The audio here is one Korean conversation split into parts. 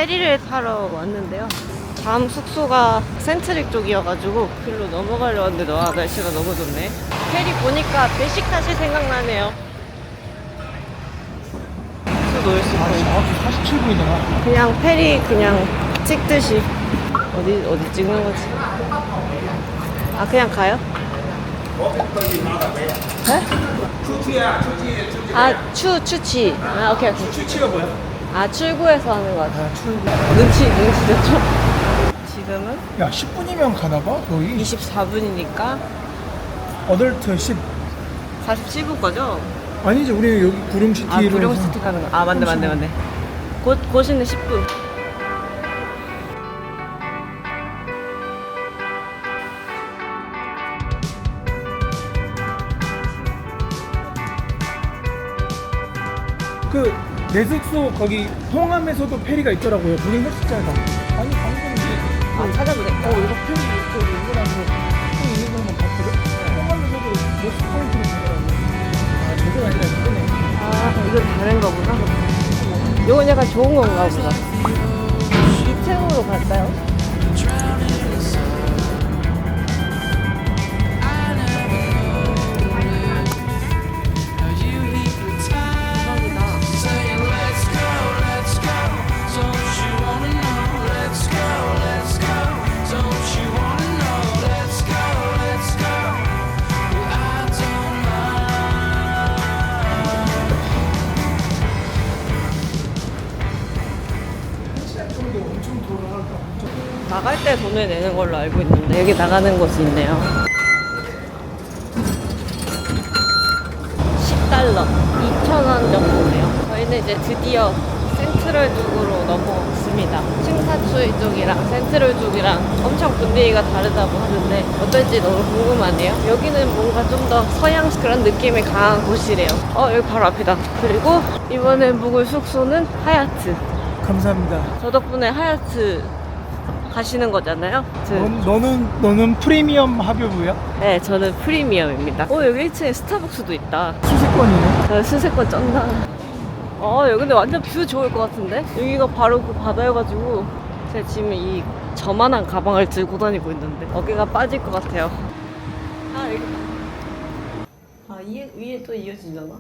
페리를 타러 왔는데요. 다음 숙소가 센트릭 쪽이어가지고 길로 넘어가려 하는데 날씨가 너무 좋네. 페리 보니까 베식타시 생각나네요. 놀 수 있고 정확히 47분이잖아. 그냥 페리 그냥 찍듯이 어디 찍는 거지? 아 그냥 가요? 네? 아 추치. 아 오케이. 추치가 뭐야? 아 출구에서 하는 거 같아. 아, 출구. 눈치 줬죠? 지금은 야, 10분이면 가나봐, 거의. 24분이니까 어덜트 10. 47분 거죠? 아니지, 우리 여기 구름시티로. 아 구룡시티 가는 거. 아 맞네. 곧이는 10분. 내 숙소 거기 홍암에서도 페리가 있더라고요. 문이 훨씬 짧아. 아니, 방금 이제. 아 찾아보네. 이거 페리 저기 연결하고 또 있는 것만 봤거든? 홍암에서도 몇 포인트로 되더라고. 아, 저거 아니라 이거네. 아 이건 다른 거구나. 이건 약간 좋은 건가 보다. 2층으로 갈까요? 나갈 때 돈을 내는 걸로 알고 있는데 여기 나가는 곳이 있네요. 10달러 2,000원 정도네요. 저희는 이제 드디어 센트럴 쪽으로 넘어왔습니다. 칭사추이 쪽이랑 센트럴 쪽이랑 엄청 분위기가 다르다고 하는데 어떨지 너무 궁금하네요. 여기는 뭔가 좀 더 서양 그런 느낌이 강한 곳이래요. 여기 바로 앞이다. 그리고 이번에 묵을 숙소는 하얏트. 감사합니다. 저 덕분에 하얏트 가시는 거잖아요. 너는 프리미엄 합유부야? 네, 저는 프리미엄입니다. 여기 1층에 스타벅스도 있다. 수세권이네. 수세권 쩐다. 여기 근데 완전 뷰 좋을 것 같은데? 여기가 바로 그 바다여가지고 제가 지금 이 저만한 가방을 들고 다니고 있는데 어깨가 빠질 것 같아요. 아, 여기 위에 또 이어지잖아?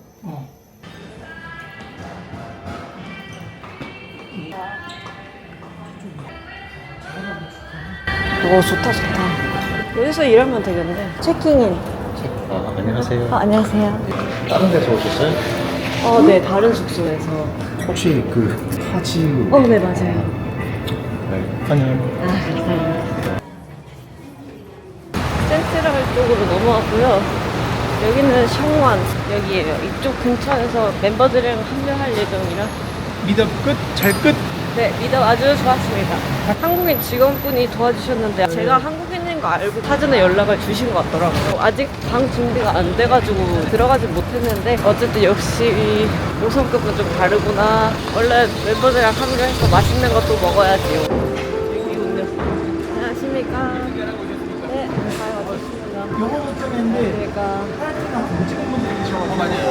좋다. 여기서 일하면 되겠네. 체킹인. 안녕하세요. 안녕하세요. 다른 데서 오셨어요? 네, 다른 숙소에서. 혹시 그 타지? 네, 맞아요. 네. 아니요. 감사합니다. 센트럴 쪽으로 넘어왔고요. 여기는 샹완 여기에요. 이쪽 근처에서 멤버들이랑 합류할 예정이라. 미덕 끝? 잘 끝? 네, 미덕 아주 좋았습니다. 한국인 직원분이 도와주셨는데 제가 한국인인 거 알고 사전에 연락을 주신 것 같더라고요. 아직 방 준비가 안 돼가지고 들어가지 못했는데 어쨌든 역시 5성급은 좀 다르구나. 원래 멤버들이랑 합류해서 맛있는 것도 먹어야지요. 여기군요. 안녕하십니까. 네, 잘 와주셨습니다. 영어 못하는데 안녕하십니까. 하여튼 못 찍은 분들이 계셔가지고. 맞아요.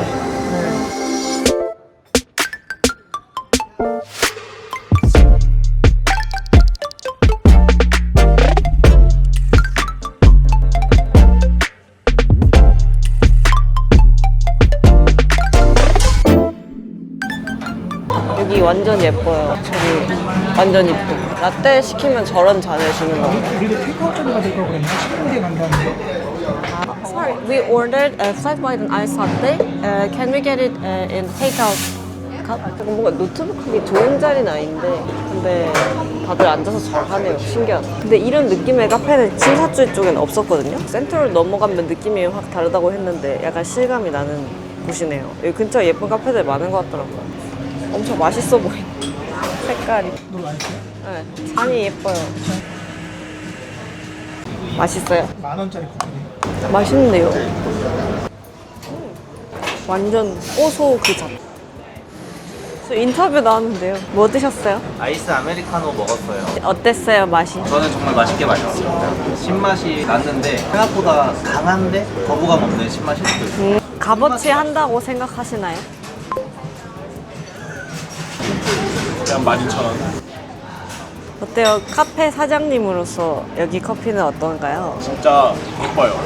여기 완전 예뻐요. 저기 완전 예뻐. 라떼 시키면 저런 잔을 주는 거. 우리도 테이크아웃 정도가 될 거 그랬나? 10분 뒤에 간다는데. Sorry, we ordered a flat white and ice latte. Can we get it in takeout cup? 뭔가 노트북 하기 좋은 자리는 아닌데 근데 다들 앉아서 잘 하네요. 신기하다. 근데 이런 느낌의 카페는 칭사추이 쪽에는 없었거든요. 센트럴 넘어가면 느낌이 확 다르다고 했는데 약간 실감이 나는 곳이네요. 여기 근처에 예쁜 카페들 많은 것 같더라고요. 엄청 맛있어 보이네. 색깔이. 너 맛있어요? 네, 잔이 예뻐요. 맛있어요? 10,000원짜리 커피. 맛있는데요? 완전 고소 그 잔. 저 인터뷰 나왔는데요. 뭐 드셨어요? 아이스 아메리카노 먹었어요. 어땠어요, 맛이? 저는 정말 맛있게 마셨습니다. 신맛이 났는데 생각보다 강한데 거부감 없는 신맛이 느껴져요. 값어치 한다고 생각하시나요? 한 12,000원. 어때요? 카페 사장님으로서 여기 커피는 어떤가요? 진짜 예뻐요.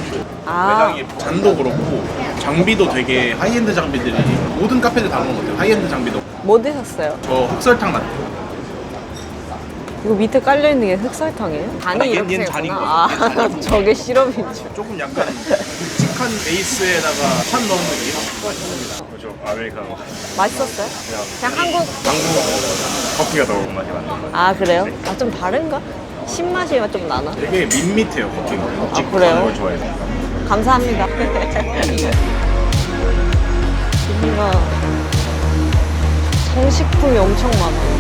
아, 매장이 잔도 그렇고 장비도 되게 하이엔드 장비들이 모든 카페들 다 그런 것 같아요. 하이엔드 장비도. 뭐 드셨어요? 저 흑설탕 라떼. 이거 밑에 깔려있는 게 흑설탕이에요? 간이 아니, 이렇게 얘는 잔인 되구나. 거죠. 아, 나 저게 시럽인 줄. 조금 약간 묵직한 베이스에다가 찬 넣은 느낌. 그렇죠. 아메리카노. 맛있었어요? 그냥 한국. 커피가 더 맛이 많아요. 아, 그래요? 아, 좀 다른가? 신맛이 좀 나나? 되게 밋밋해요 커피가. 묵직한 그래요? 걸 좋아해서. 감사합니다. 여기가 정식품이 엄청 많아요.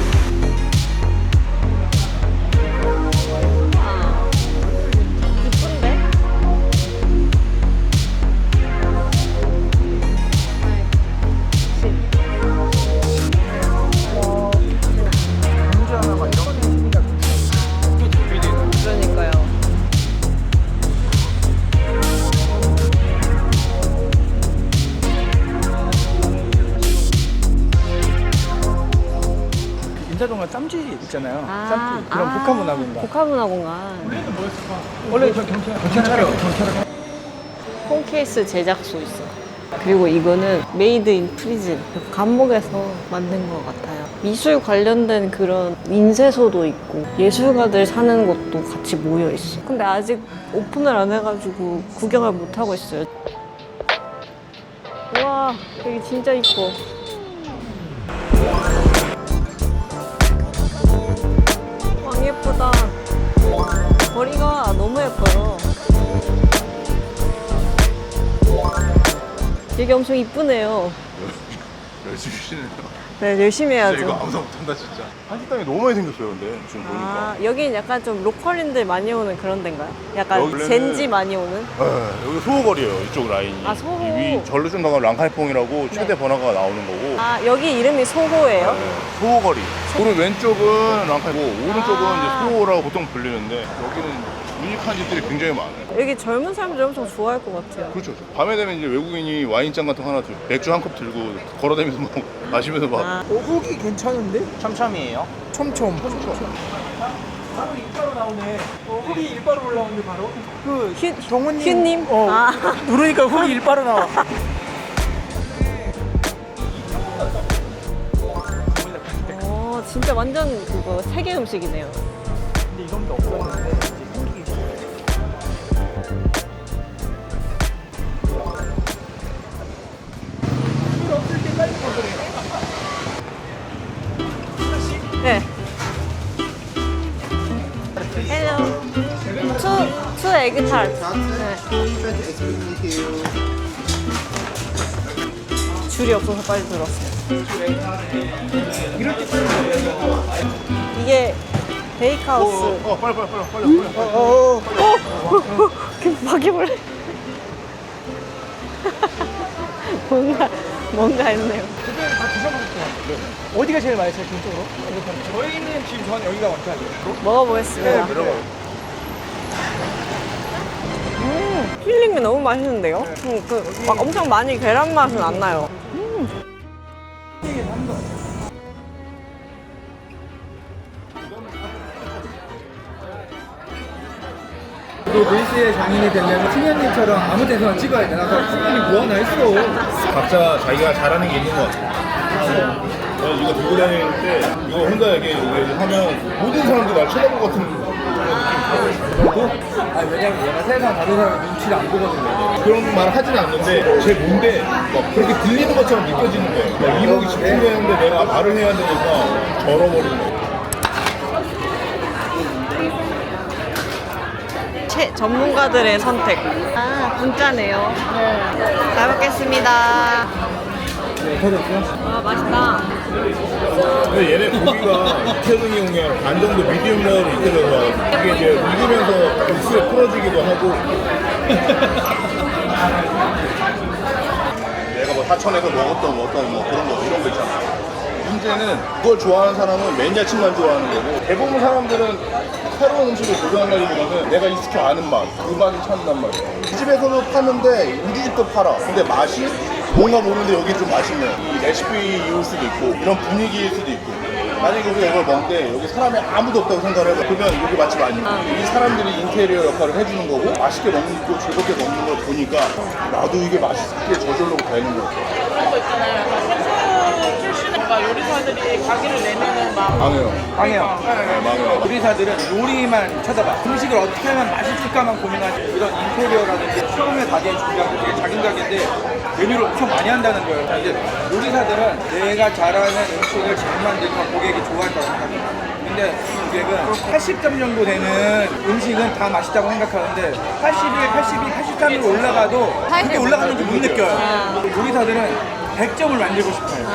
아, 이쁜데? 그러니까요. 인사동에 짬지 있잖아요. 아, 짬지. 그럼 북한문화공간. 북한문화공간. 원래 저 경찰하러 폰 케이스 제작소 있어. 그리고 이거는 메이드 인 프리즌. 감옥에서 만든 것 같아요. 미술 관련된 그런 인쇄소도 있고 예술가들 사는 곳도 같이 모여 있어. 근데 아직 오픈을 안 해가지고 구경을 못 하고 있어요. 와, 여기 진짜 이뻐. 왕 예쁘다. 머리가 너무 예뻐요. 여기 엄청 이쁘네요. 열심히 쉬네요. 네, 열심히 해야죠. 진짜 이거 아무도 못한다 진짜. 한식당이 너무 많이 생겼어요 근데 지금 보니까. 아, 여긴 약간 좀 로컬인들 많이 오는 그런 데인가요? 약간 여기는- 젠지 많이 오는? 여기 소호거리예요 이쪽 라인이. 아, 소호. 위 절로 좀 가면 랑카이퐁이라고 최대 번화가가 나오는 거고. 아, 여기 이름이 소호예요? 소호거리. 오른 왼쪽은 랑카이고 오른쪽은 아. 이제 소호라고 보통 불리는데 여기는 유니크한 집들이 굉장히 많아요. 여기 젊은 사람들 엄청 좋아할 것 같아요. 그렇죠. 밤에 되면 이제 외국인이 와인잔 같은 거 하나 들고 맥주 한 컵 들고 걸어다니면서 막 마시면서 막. 아, 후기 괜찮은데? 첨첨이에요. 촘촘. 바로 일바로 나오네. 후기 일바로 올라오는데 바로. 그 경훈님. 휴님? 아. 부르니까 후기 일바로 나와. 진짜 완전 그거 세계 음식이네요. 근데 이런 게 없었는데 이제 생기기 시작해. 술 없을 때 빨리 먹으래. 네. 헬로. 투 에그 타르트. 네. 줄이 없어서 빨리 들었어요. 이럴 때 술을 먹어요. 이게 베이크하우스. 빨리. 그 바퀴벌레. 뭔가 했네요. 그걸 다 드셔보셨죠? 어디가 제일 맛있어요, 개인적으로? 저희는 지금 저는 여기가 원탑이에요. 먹어보겠습니다. 필링이 너무 맛있는데요? 막 엄청 많이 계란 맛은 안 나요. 또 밀수의 장인이 되려면 승현님처럼 아무 데서나 찍어야 돼. 나 승현이 뭐 하나 했어. 각자 자기가 잘하는 게 있는 것 같아요. 저는 이거 들고 다닐 때 이거 혼자 이렇게 하면 모든 사람들이 날 쳐다볼 것 같은 아, 왜냐면 얘가 세상 다른 사람 눈치를 안 보거든요. 그런 말 하진 않는데 제 몸에 막 그렇게 들리는 것처럼 느껴지는 거예요. 막 이목이 집중되는데 내가 말을 해야 되니까 절어버리는 거예요. 전문가들의 선택. 아, 분짜네요. 잘 먹겠습니다. 아, 맛있다. 근데 얘네 고기가 익혀등이용이야 반 정도 미디움 레어로 익혀져서 이게 이제 익으면서 육수에 풀어지기도 하고 내가 뭐 하천에서 먹었던 뭐 그런 거 이런 거 있잖아. 문제는 그걸 좋아하는 사람은 맨야침만 좋아하는 거고 대부분 사람들은 새로운 음식을 도전한다기보다는 내가 익숙해 아는 맛, 그 맛을 찾는단 말이야. 이 집에서도 파는데 우리 집도 팔아. 근데 맛이 뭔가 모르는데 여기 좀 맛있네. 이 레시피일 수도 있고 이런 분위기일 수도 있고 만약에 우리가 이걸 먹는데 여기 사람이 아무도 없다고 생각을 해봐. 그러면 여기 맛집 아니야. 이 사람들이 인테리어 역할을 해주는 거고 맛있게 먹고 즐겁게 먹는 걸 보니까 나도 이게 맛있게 저절로 되는 거야. 그런 거 있잖아요. 약간 셰프 출신인가 요리사들이 가게를 내면은 막 망해요. 망해요. 네, 망해요. 요리사들은 요리만 쳐다봐. 음식을 어떻게 하면 맛있을까만 고민하지. 이런 인테리어라든지 처음에 가게 준비할 때 되게 작은 가게인데 메뉴를 엄청 많이 한다는 거예요. 이제 요리사들은 내가 잘하는 음식을 잘 만들면 고객이 좋아할 거라고 생각해요. 근데 고객은 80점 정도 되는 음식은 다 맛있다고 생각하는데 81, 82, 83으로 올라가도 그게 올라가는지 못 느껴요. 요리사들은 100점을 만들고 싶어요.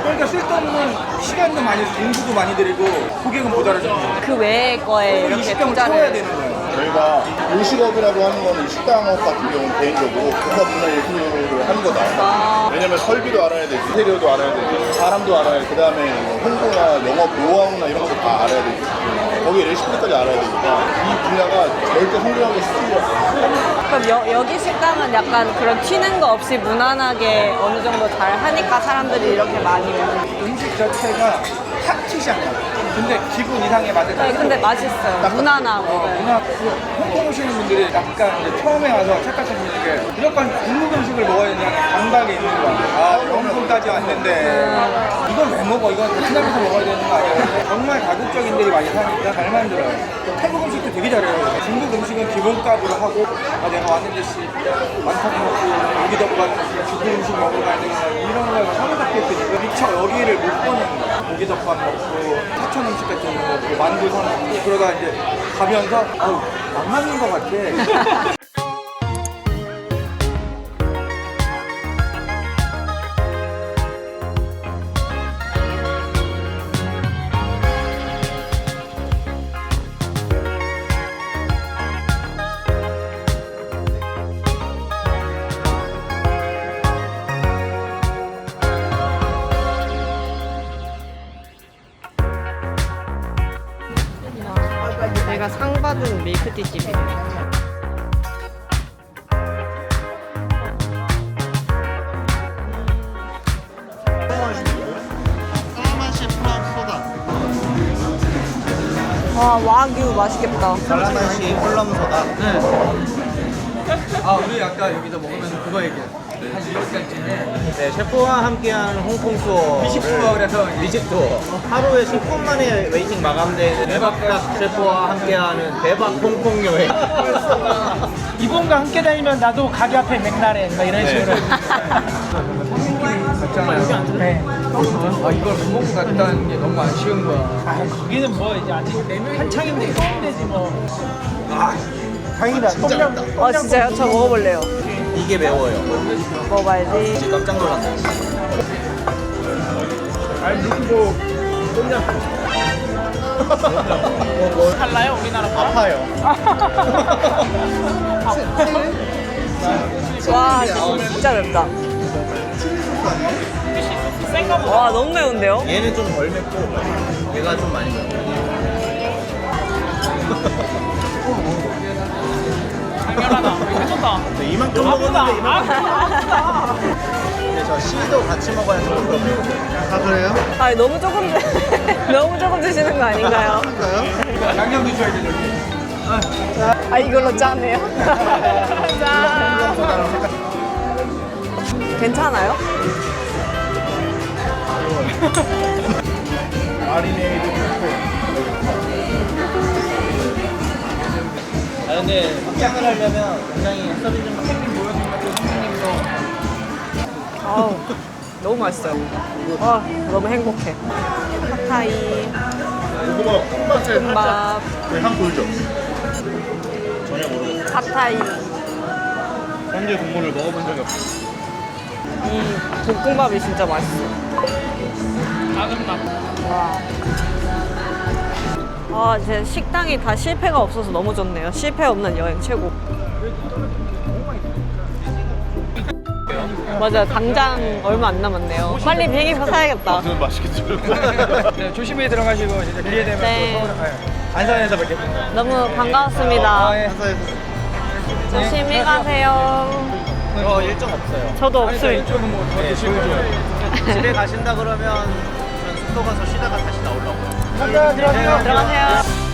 그러니까 쓸데없는 시간도 많이 공부도 많이 들이고 고객은 못 알아주는 거예요. 그 외의 거에 이렇게 20점을 투자를 채워야 되는 거예요. 저희가 요식업이라고 하는 거는 이 식당업 같은 경우는 개인적으로 문화예술을 하는 거다. 왜냐면 설비도 알아야 되고, 인테리어도 알아야 되고, 사람도 알아야 되고, 그 다음에 홍보나 영업 노하우나 이런 것도 다 알아야 되고, 거기에 레시피까지 알아야 되니까 이 분야가 절대 성공하기 쉽지 않아요. 그럼 여기 식당은 약간 그런 튀는 거 없이 무난하게 어느 정도 잘 하니까 사람들이 이렇게 많이 오는. 음식 자체가 탁 튀지 않아요. 근데 기분 이상의 맛을 네, 근데 맛있어요. 무난하고. 문화 홍콩 오시는 분들이 약간 이제 처음에 와서 착각하시는 게 무조건 중국 음식을 먹어야 되냐는 감각이 있는 거야. 아, 영국까지 왔는데 이걸 왜 먹어? 이건 베트남에서 먹어야 되는 거 아니야? 정말 가국적인들이 많이 사니까 잘 만들어요. 태국 음식도 되게 잘해요. 중국 음식은 기본값으로 하고 아, 내가 왔는데 씨 만탕 먹고 여기다 가는 중국 음식 먹으러 가야 되나 이런 걸 사로잡게 했으니까 미처 여기를 못 보는 거야. 고기덮밥 먹고 사천 음식 같은 거 먹고 만두 사 먹고 그러다 이제 가면서 아우 안 맞는 것 같아. 내가 상 받은 밀크티 집이에요. 와, 와규 맛있겠다. 갈라맛이 콜럼소다. 아 우리 아까 여기서 먹으면서 그거 얘기해. 한 2시간쯤에 네, 셰프와 함께하는 홍콩 투어. 미식 투어라서 미식 투어. 하루에 10분 만에 웨이팅 마감되는 대박각 셰프와 함께하는 대박 홍콩 여행. 이분과 함께 다니면 나도 가게 앞에 맥라렌 막 이런 식으로. 갔잖아요. 네. 아 이걸 못 먹고 갔다는 게 너무 아쉬운 거야. 아, 거기는 뭐 이제 아직 한창인데 되지 뭐. 다행이다. 아, 진짜요? 저 먹어볼래요. 이게 매워요. 먹어봐야지. 깜짝 놀랐어요. 달라요 우리나라랑? 아파요. 와, 진짜 맵다. 센가 보다. 와, 너무 매운데요? 얘는 좀 덜 맵고 얘가 좀 많이 매워요. 당연하다. 괜찮다. 네, 이만큼 먹었는데 이만큼. 근데 저 씨도 같이 먹어야 조금 더 매워요. 아 그래요? 아, 너무 조금, 너무 조금 드시는 거 아닌가요? 양념 드셔야 돼 여기. 아, 이걸로 짜네요. 짠. 괜찮아요? 아 근데 확장을 하려면 굉장히 서비스 좀 아우, 너무 맛있어요. 와, 너무 행복해. 팟타이, 고구마 콩밥에 밥, 향 돌죠? 전혀 모르겠어요. 팟타이. 현재 국물을 먹어본 적이 없어요. 이 볶음밥이 진짜 맛있어. 아금밥. 와. 아, 제 식당이 다 실패가 없어서 너무 좋네요. 실패 없는 여행 최고. 맞아요. 당장 얼마 안 남았네요. 빨리 비행기표 사야겠다. 맛있겠죠? 네, 조심히 들어가시고 이제 기회 되면 네. 또 서울 안산에서 뵙겠습니다. 너무 반가웠습니다. 예. 조심히 가세요. 저 일정 없어요. 저도 아니, 저 없습니다. 이쪽은 뭐더 드시고 좀. 집에 가신다 그러면 전 숙소 가서 쉬다가 다시 나오려고. 들어가세요. 들어가세요.